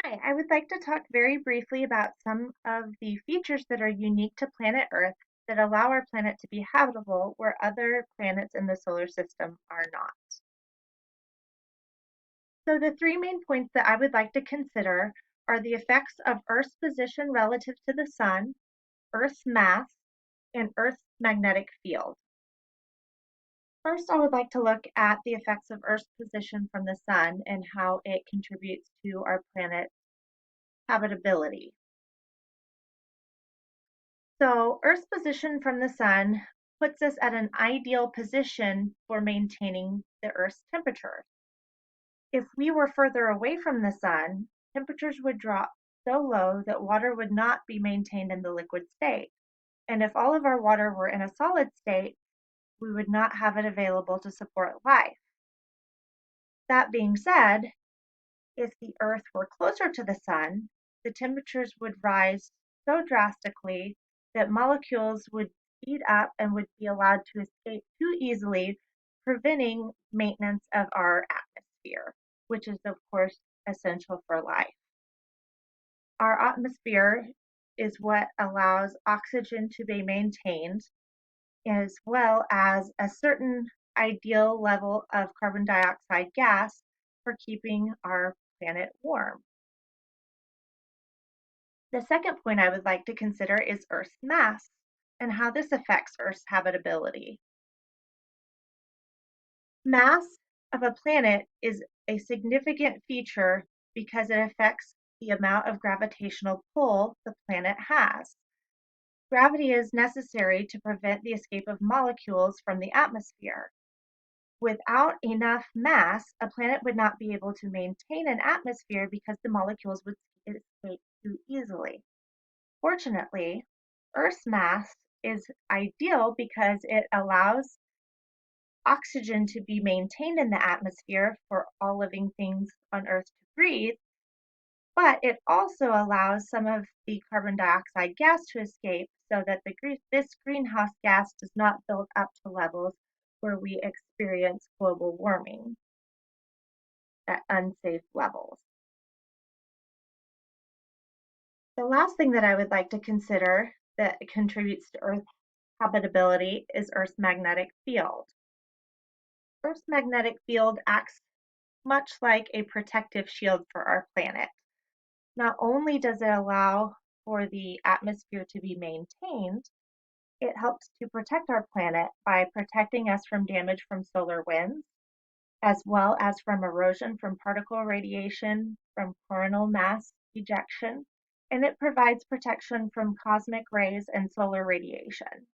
Hi, I would like to talk very briefly about some of the features that are unique to planet Earth that allow our planet to be habitable where other planets in the solar system are not. So, the three main points that I would like to consider are the effects of Earth's position relative to the Sun, Earth's mass, and Earth's magnetic field. First, I would like to look at the effects of Earth's position from the Sun and how it contributes to our planet's habitability. So Earth's position from the sun puts us at an ideal position for maintaining the Earth's temperature. If we were further away from the sun, temperatures would drop so low that water would not be maintained in the liquid state. And if all of our water were in a solid state, we would not have it available to support life. That being said, if the Earth were closer to the sun, the temperatures would rise so drastically that molecules would speed up and would be allowed to escape too easily, preventing maintenance of our atmosphere, which is, of course, essential for life. Our atmosphere is what allows oxygen to be maintained, as well as a certain ideal level of carbon dioxide gas for keeping our planet warm. The second point I would like to consider is Earth's mass and how this affects Earth's habitability. Mass of a planet is a significant feature because it affects the amount of gravitational pull the planet has. Gravity is necessary to prevent the escape of molecules from the atmosphere. Without enough mass, a planet would not be able to maintain an atmosphere because the molecules would escape too easily. Fortunately, Earth's mass is ideal because it allows oxygen to be maintained in the atmosphere for all living things on Earth to breathe, but it also allows some of the carbon dioxide gas to escape so that this greenhouse gas does not build up to levels where we experience global warming at unsafe levels. The last thing that I would like to consider that contributes to Earth's habitability is Earth's magnetic field. Earth's magnetic field acts much like a protective shield for our planet. Not only does it allow for the atmosphere to be maintained, it helps to protect our planet by protecting us from damage from solar winds, as well as from erosion from particle radiation from coronal mass ejection, and it provides protection from cosmic rays and solar radiation.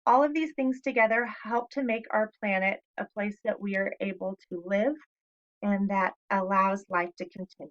All of these things together help to make our planet a place that we are able to live and that allows life to continue.